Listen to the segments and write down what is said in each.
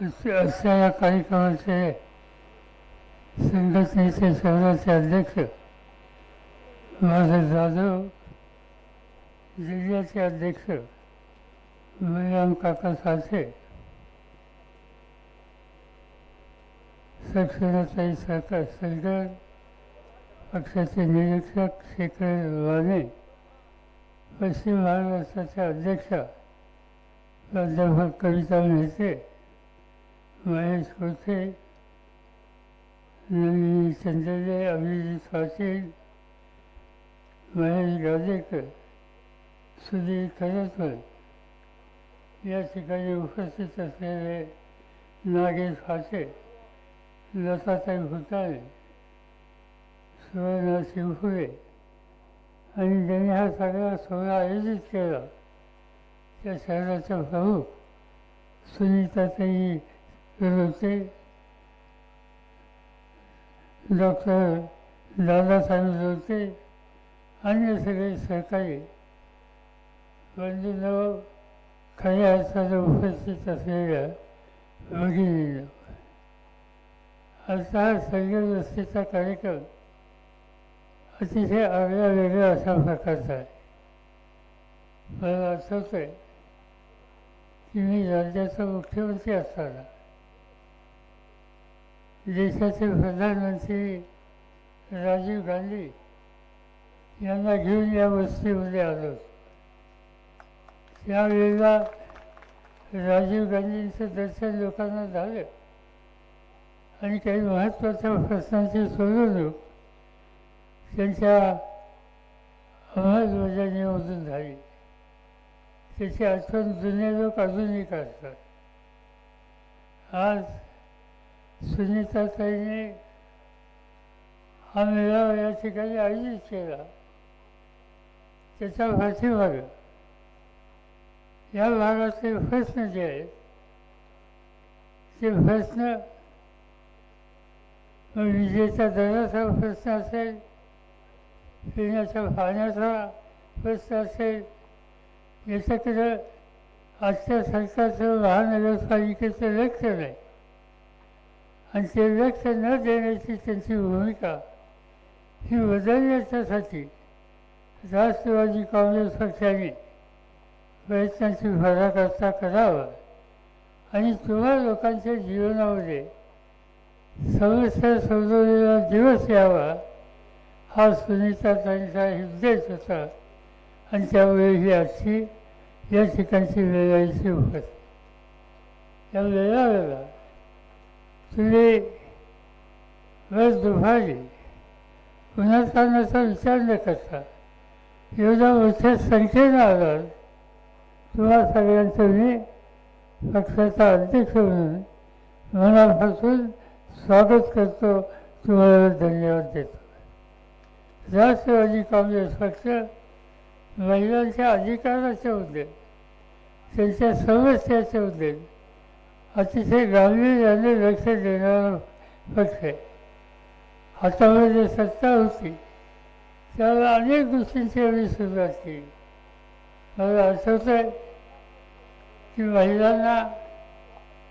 अशा या कार्यक्रमाचे संघटनेचे शहराचे अध्यक्ष माझे जाधव, जिल्ह्याचे अध्यक्ष बळीराम काका साळसे, सक्षणाताई सरकार सरकार, पक्षाचे निरीक्षक शेखर वाणे, पश्चिम महाराष्ट्राच्या अध्यक्षा प्राध्यापक कविता मेहते, महेश कोथे, नलिनी चंद्रले, अभिजित पाटील, महेश गादेकर, सुधीर खरसकर, या ठिकाणी उपस्थित असलेले नागेश फाटे, लताताई भुताळे, सुवर्णा शिवफुले आणि ज्यांनी हा सगळा सोहळा आयोजित केला त्या शहराच्या प्रमुख सुनीताताई रोते, डॉक्टर दादासाहेब रोते, अन्य सगळे सहकारी बंधूंनो, खऱ्या अर्थाने उपस्थित असलेल्या भगिनींनो, आजचा हा संघ कार्यक्रम अतिशय आगळा वेगळा अशा प्रकारचा आहे. मला आठवतं आहे की मी राज्याचा मुख्यमंत्री असताना देशाचे प्रधानमंत्री राजीव गांधी यांना घेऊन या वस्तीमध्ये आलो. त्यावेळेला राजीव गांधींचं दर्शन लोकांना झालं आणि काही महत्त्वाच्या प्रश्नांची सोडवणूक त्यांच्या अंमलबजावणीमधून झाली. त्याची आठवण जुने लोक अजूनही काढतात. आज सुनीताताईने हा मेळावा या ठिकाणी आयोजित केला. त्याच्या पाठीमागं या भागातले प्रश्न जे आहेत ते प्रश्न, विजेच्या दराचा प्रश्न असेल, पिण्याच्या पाण्याचा प्रश्न असेल, याच्याकडं आजच्या सरकारचं महानगरपालिकेचं लक्ष नाही आणि ते लक्ष न देण्याची त्यांची भूमिका ही बदलण्याच्यासाठी राष्ट्रवादी काँग्रेस पक्षाने प्रयत्नांची पराकाष्ठा करावा आणि तुम्हा लोकांच्या जीवनामध्ये समस्या सोडवलेला दिवस यावा हा सुनीताताईंचा उद्देश होता आणि त्यामुळे ही आजची या ठिकाणची वेळाची होत. या वेळावेळेला तुम्ही रोज दुपारी पुन्हा चालण्याचा विचार न करता एवढ्या मोठ्या संख्येनं आलात. तुम्हा सगळ्यांचं मी पक्षाचा अध्यक्ष म्हणून मनापासून स्वागत करतो, तुम्हाला धन्यवाद देतो. राष्ट्रवादी काँग्रेस पक्ष महिलांच्या अधिकाराचे उद्देश, त्यांच्या समस्याचे उद्देश अतिशय गांभीर्याने लक्ष देणारा पक्ष आहे. हातामध्ये सत्ता होती त्यावेळेला अनेक गोष्टींची आम्ही सुरुवात केली. मला आठवतं आहे की महिलांना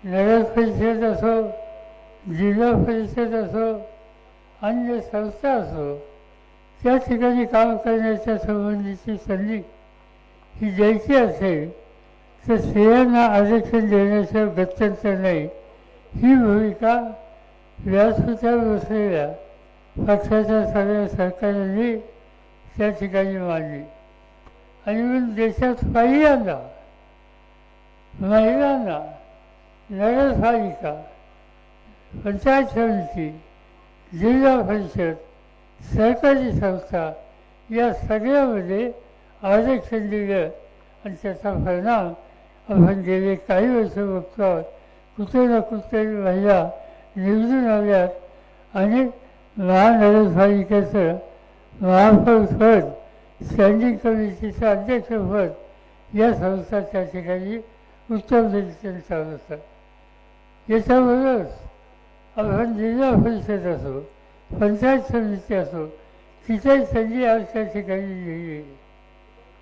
नगर परिषद असो, जिल्हा परिषद असो, अन्य संस्था असो, त्या ठिकाणी काम करण्याच्या संबंधीची संधी ही द्यायची असेल तर स्त्रियांना आरक्षण देण्याचं गत्यंतर नाही, ही भूमिका व्यासपीठावर बसलेल्या पक्षाच्या सगळ्या सरकारांनी त्या ठिकाणी मांडली. आणि म्हणून देशात पहिल्यांदा महिलांना नगरपालिका, पंचायत समिती, जिल्हा परिषद, सरकारी संस्था या सगळ्यामध्ये आरक्षण दिलं आणि त्याचा परिणाम आपण गेले काही वर्ष बघतो आहोत. कुठे ना कुठे महिला निवडून आल्यात आणि महानगरपालिकेचं महापौर पद, स्टँडिंग कमिटीचं अध्यक्षपद या संस्था त्या ठिकाणी उत्तम रीतीने चालवतात. याच्याबरोबरच आपण जिल्हा परिषद असो, पंचायत समिती असो, तिथेही संधी आज त्या ठिकाणी दिली.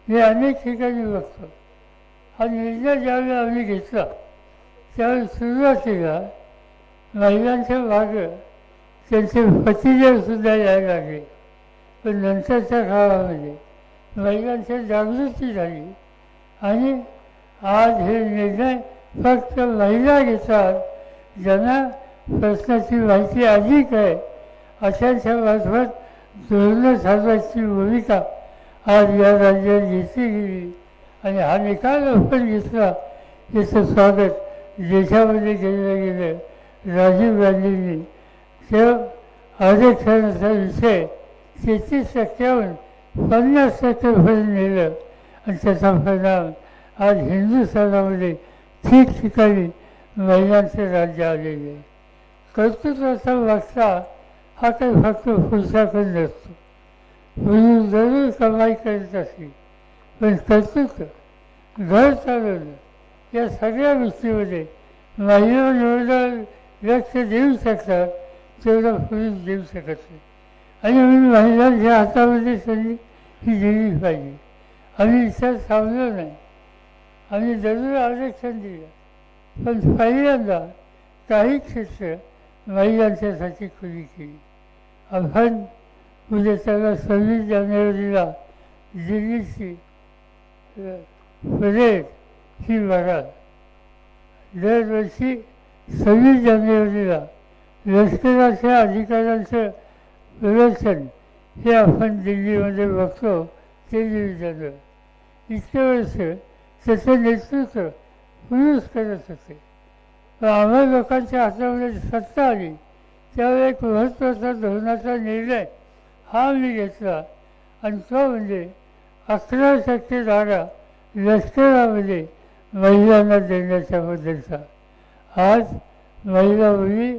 मी अनेक ठिकाणी बघतो हा निर्णय ज्यावेळी आम्ही घेतला त्यावेळी सुरुवातीला महिलांच्या मागं त्यांचे पतिदेवसुद्धा यायला लागले. पण नंतरच्या काळामध्ये महिलांची जागृती झाली आणि आज हे निर्णय फक्त महिला घेतात ज्यांना प्रश्नाची माहिती अधिक आहे अशांच्या मार्फत धोरणं साधवायची भूमिका आज या राज्यात घेतली गेली आणि हा निकाल आपण घेतला. याचं स्वागत देशामध्ये केलं गेलं. राजीव गांधींनी त्या आरक्षणाचा विषय 33% 50% नेलं आणि त्याचा परिणाम आज हिंदुस्थानामध्ये ठिकठिकाणी महिलांचे राज्य आलेले आहे. कर्तृत्वाचा वागता हा काही फक्त पुरुषाकडे नसतो. पुरुष जरूर कमाई करत असेल पण कर्तृत्व घर चालवणं या सगळ्या गोष्टीमध्ये महिला जेवढं लक्ष देऊ शकतात तेवढा पुरुष देऊ शकत नाही. आणि म्हणून महिलांच्या हातामध्ये संधी ही दिली पाहिजे. आम्ही इतर थांबलो नाही. आम्ही जरूर आरक्षण दिलं पण पहिल्यांदा काही क्षेत्र महिलांच्यासाठी खुली केली. आपण उद्या त्याला 26 जानेवारीला दिल्लीची परेड ही बघाल. दरवर्षी 26 जानेवारीला लष्कराच्या अधिकाऱ्यांचं प्रदर्शन हे आपण दिल्लीमध्ये बघतो टेलिव्हिजनवर. इतके वर्ष त्याचं नेतृत्व पुरुष करत होते. पण आम्हा लोकांच्या हातामध्ये सत्ता आली त्यावेळी एक महत्त्वाचा धोरणाचा निर्णय हा मी घेतला आणि तो म्हणजे 11% जागा लष्करामध्ये महिलांना देण्याच्याबद्दलचा. आज महिला मुली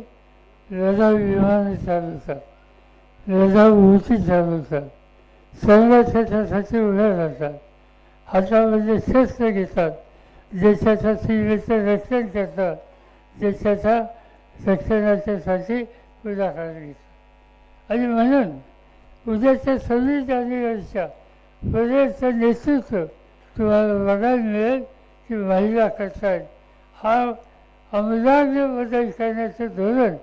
लढाऊ विमानं चालवतात, लढाऊ उंची चालवतात, संघर्षासाठी उभ्या राहतात, हातामध्ये शस्त्र घेतात, देशाच्या सीमेचं रक्षण करतात, देशाच्या रक्षणाच्यासाठी पुढाकार घेतात. आणि म्हणून उद्याच्या 26 जानेवारीच्या परेडचं नेतृत्व तुम्हाला बघायला मिळेल की महिला करतात. हा आमूलाग्र बदल करण्याचं धोरण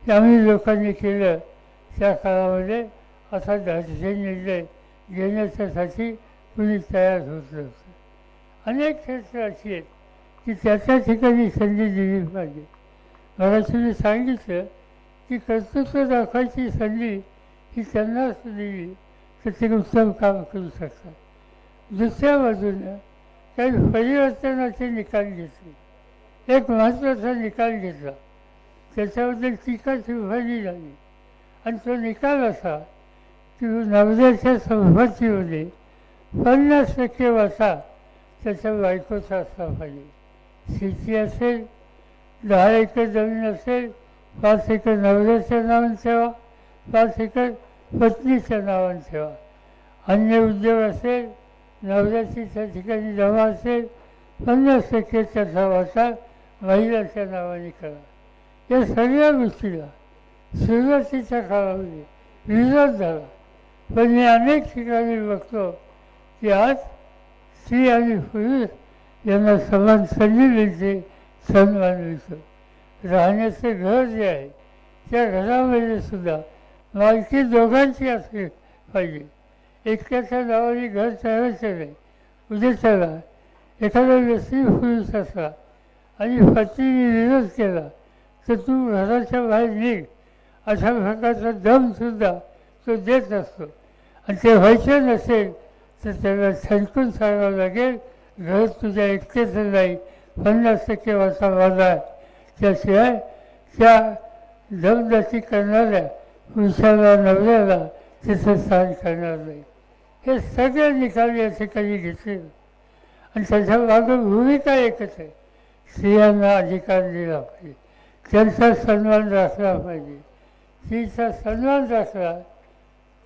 आम्ही लोकांनी केलं. त्या काळामध्ये असा धाडसी निर्णय घेण्याच्यासाठी कुणी तयार होत नव्हतं. अनेक क्षेत्र अशी आहेत की त्याच्या ठिकाणी संधी दिली पाहिजे. मला तुम्ही सांगितलं की कर्तृत्व दाखवायची संधी ही त्यांनाच दिली तर ते उत्तम काम करू शकतात. दुसऱ्या बाजूनं काही परिवर्तनाचे निकाल घेतले. एक महत्त्वाचा निकाल घेतला त्याच्याबद्दल टीका चिरफाडली झाली आणि तो निकाल असा की नवऱ्याच्या संपत्तीमध्ये 50% वाटा त्याच्या बायकोचा असला पाहिजे. शेती असेल, 10 एकर जमीन असेल, 5 एकर नवऱ्याच्या नावाने ठेवा, 5 एकर पत्नीच्या नावाने ठेवा. अन्य उद्योग असेल, नवऱ्याची त्या ठिकाणी जमा असेल, 50% त्याचा वाटा महिलाच्या नावाने करा. या सगळ्या गोष्टीला सुरुवातीच्या काळामध्ये विरोध झाला. पण मी अनेक ठिकाणी बघतो की आज स्त्री आणि पुरुष यांना समान संधी मिळते, सन्मान मिळतो. राहण्याचं घर जे आहे त्या घरामध्ये सुद्धा मालकी दोघांची असली पाहिजे. एकट्याच्या नावाने घर चालायचं नाही. उद्या त्याला एखादा व्यक्ती पुरुष असला आणि पत्नीने विरोध केला तर तू घराच्या बाहेर निघ अशा प्रकारचा दमसुद्धा तो देत असतो. आणि ते व्हायचं नसेल तर त्याला छणकून सांगावं लागेल घर तुझ्या एकट्याचं नाही, 50% वाटा माझा आहे. त्याशिवाय त्या दमदाटी करणाऱ्या पुरुषाला नवऱ्याला त्याचं स्थान करणार नाही. हे सगळे निकाल या ठिकाणी घेतले आणि त्याच्या मागं भूमिका एकच आहे. स्त्रियांना अधिकार दिला पाहिजे, त्यांचा सन्मान राखला पाहिजे. स्त्रीचा सन्मान राखला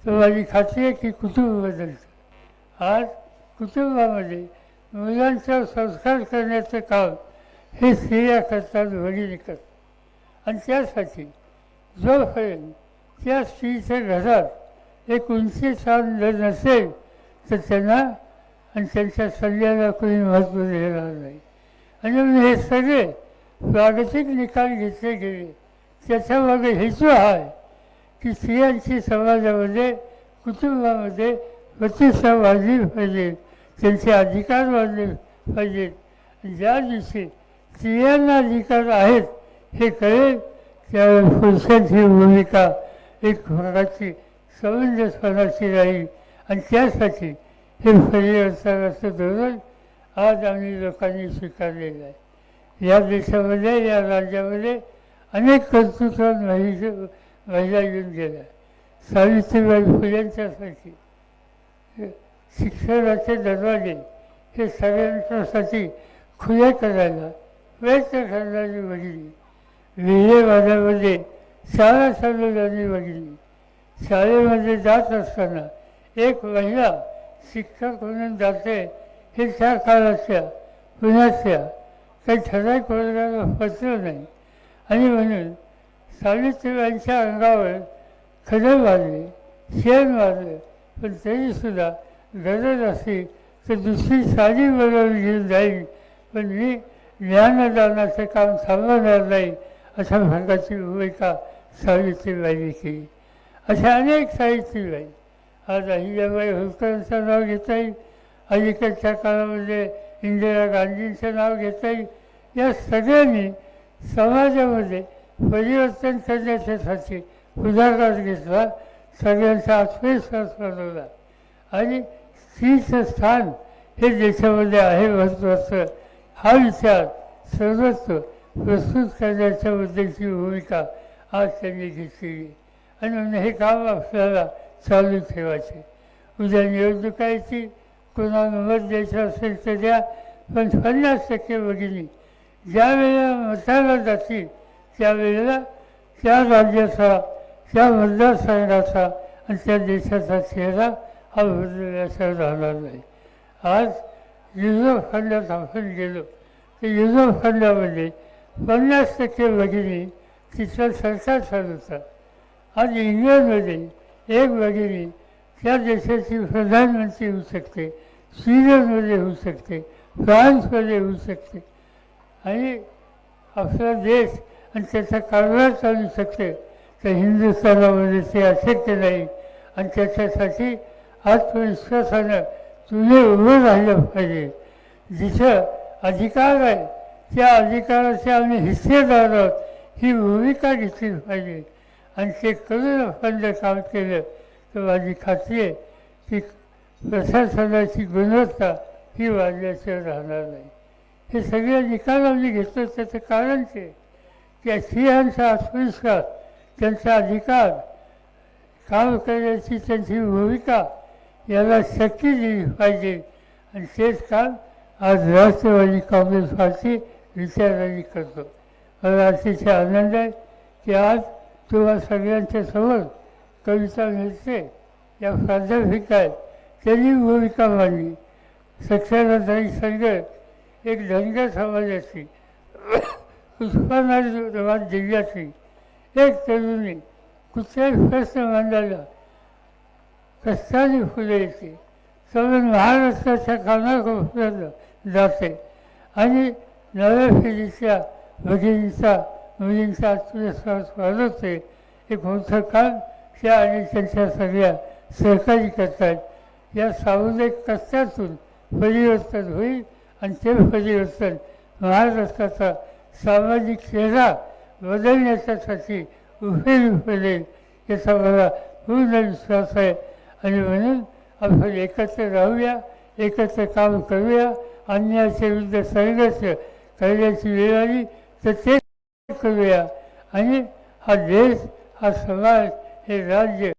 तर माझी खात्री आहे की कुटुंब बदलतं. आज कुटुंबामध्ये मुलांचा संस्कार करण्याचं काम हे स्त्रिया करतात, वडील करतात. आणि त्यासाठी जोपर्यंत त्या स्त्रीच्या घरात एक उंची स्थान जर नसेल तर त्यांना आणि त्यांच्या सल्ल्याला कोणी महत्त्व देणार नाही. आणि म्हणून हे सगळे प्रागतिक निकाल घेतले गेले. त्याच्यामागे हेतू आहे की स्त्रियांची समाजामध्ये कुटुंबामध्ये प्रतिष्ठा वाढली पाहिजे, त्यांचे अधिकार वाढले पाहिजेत. ज्या दिवशी स्त्रियांना अधिकार आहेत हे कळेल त्यावेळेस पुरुषांची भूमिका एक प्रकारची समंजसपणाची राहील. आणि त्यासाठी हे परिवर्तनाचं धोरण आज आम्ही लोकांनी स्वीकारलेलं आहे. या देशामध्ये या राज्यामध्ये अनेक कर्तृत्वान महिला येऊन गेल्या. सावित्रीबाई फुलेंच्यासाठी शिक्षणाचे दरवाजे हे सगळ्यांच्यासाठी खुले करायला प्रयत्न करणारी बघितली. विल्हेवाड्यामध्ये शाळा चालवणारी बघितली. शाळेमध्ये जात असताना एक महिला शिक्षक म्हणून जाते हे त्या काळाच्या पुण्याच्या काही ठराविक वर्गाला पचलं नाही. आणि म्हणून सावित्रीबाईंच्या अंगावर खडं मारले, शेण मारलं, पण तरीसुद्धा गरज असली तर दुसरी साडी बरोबर घेऊन जाईल, पण मी ज्ञानदानाचं काम थांबवणार नाही अशा प्रकारची भूमिका सावित्रीबाईंनी केली. अशा अनेक सावित्रीबाई. आज अहिल्याबाई होळकरांचं नाव घेता येईल, अलीकडच्या काळामध्ये इंदिरा गांधींचं नाव घेता येईल. या सगळ्यांनी समाजामध्ये परिवर्तन करण्याच्यासाठी पुढाकार घेतला, सगळ्यांचा आत्मविश्वास वाढवला. आणि स्त्रीचं स्थान हे देशामध्ये आहे महत्त्वाचं हा विचार सर्वत्र प्रस्तुत करण्याच्या बद्दलची भूमिका आज त्यांनी घेतलेली. आणि म्हणून हे काम आपल्याला चालू ठेवायचे. उद्या निवडणुकाची कोणाला मत द्यायचं असेल तर द्या, पण 50% भगिनी ज्या वेळेला मताला जातील त्यावेळेला त्या राज्याचा, त्या मतदारसंघाचा आणि त्या देशाचा चेहरा हा बदलण्याचा राहणार नाही. आज युरोप खंडात आपण गेलो तर युरोप खंडामध्ये 50% भगिनी तिथलं सरकार चालवतात. आज इंग्लंडमध्ये एक भगिनी त्या देशाची प्रधानमंत्री होऊ शकते, स्वीडनमध्ये होऊ शकते, फ्रान्समध्ये होऊ शकते. आणि आपला देश आणि त्याचा कारभार चालू शकते. तर हिंदुस्थानामध्ये ते अशक्य नाही. आणि त्याच्यासाठी आत्मविश्वासानं तुझे उभं राहिलं पाहिजे. जिथं अधिकार आहे त्या अधिकाराचे आम्ही हिस्सेदार आहोत ही भूमिका घेतली पाहिजे. आणि ते करून आपण जर काम केलं तर माझी खात्री आहे की प्रशासनाची गुणवत्ता ही वाढल्याशिवाय राहणार नाही. हे सगळे निकाल आम्ही घेतो त्याचं कारण ते की स्त्रियांचा आत्मविश्वास, त्यांचा अधिकार, काम करण्याची त्यांची भूमिका याला शक्ती दिली पाहिजे. आणि तेच काम आज राष्ट्रवादी काँग्रेस पार्टी विचारांनी करतो. मला अतिशय आनंद आहे की आज तुम्हा सगळ्यांच्या समोर कविता मिळते. या प्राध्यापिका आहेत त्यांनी भूमिका मांडली. सक्षराताई संघ एक धनगर समाजाची उस्मानाबाद जिल्ह्यातली एक तरुणी कुठल्याही प्रश्न मांडायला कष्टाने पुढे येते. सगळं महाराष्ट्राच्या कानाकोपऱ्यात जाते आणि नव्या पिढीच्या भगिनीचा, मुलींचा आत्मविश्वास वाढवते. एक मोठं काम त्या आणि त्यांच्या सगळ्या सहकारी करतात. या सामुदायिक कष्टातून परिवर्तन होईल आणि ते परिवर्तन महाराष्ट्राचा सामाजिक चेहरा बदलण्याच्यासाठी उपयोगी पडेल याचा मला पूर्ण विश्वास आहे. आणि म्हणून आपण एकत्र राहूया, एकत्र काम करूया. अन्यायाच्या विरुद्ध संघर्ष करण्याची वेळ आली तर ते करूया. आणि हा देश, हा समाज, हे राज्य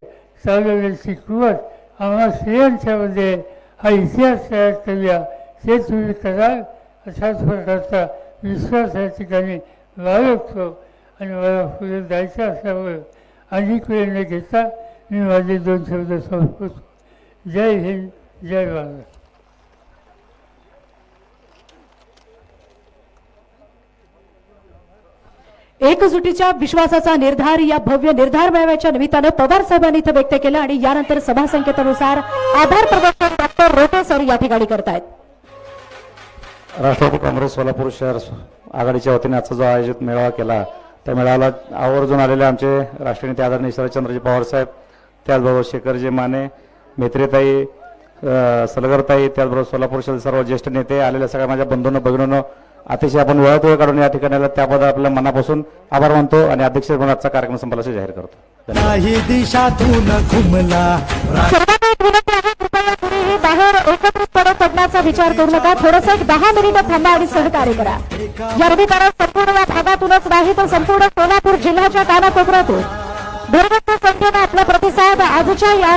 चालवण्याची कुवत आम्हा स्त्रियांच्यामध्ये हा इतिहास तयार करूया. ते तुम्ही कराल अशाच प्रकारचा विश्वास या ठिकाणी बाळगतो. आणि मला पुढे जायचं असल्यामुळे अधिक वेळ न घेता मी माझे 2 शब्द संपवतो. जय हिंद, जय महाराष्ट्र. एकजुटीच्या विश्वासाचा निर्धार या भव्य निर्धार मेळाव्याच्या निमित्तानं पवार साहेबांनी इथं व्यक्त केला. आणि यानंतर सभा संकेतानुसार आभार प्रदर्शन डॉक्टर रोटे सर या ठिकाणी करतायत. राष्ट्रवादी काँग्रेस सोलापूर शहर आघाडीच्या वतीने आजचा जो आयोजित मेळावा केला त्या मेळाव्याला आवर्जून आलेले आमचे राष्ट्रीय नेते आदरणीय शरदचंद्रजी पवार साहेब, त्याचबरोबर शेखरजी माने, मैत्रीताई, सलगरताई, त्याचबरोबर सोलापूर शहर सर्व ज्येष्ठ नेते आलेल्या सगळ्या माझ्या बंधूंनो भगिनींनो, अतिशय आपण वेळात वेळ काढून या ठिकाणी आला त्याबद्दल आपल्या मनापासून आभार मानतो आणि अध्यक्ष म्हणून आजचा कार्यक्रम संपला असे जाहीर करतो. काही दिशातून घुमला सर्वांना एक विनंती आहे, कृपया कुणीही बाहेर एकत्रितपणे पडण्याचा विचार करू नका. थोडंसं एक 10 मिनिटं थांबा आणि सहकार्य करा. या निमित्तानं संपूर्ण या भागातूनच नाही तर संपूर्ण सोलापूर जिल्ह्याच्या कानाकोपऱ्यातून भरगच्च संख्येनं आपला प्रतिसाद आजच्या या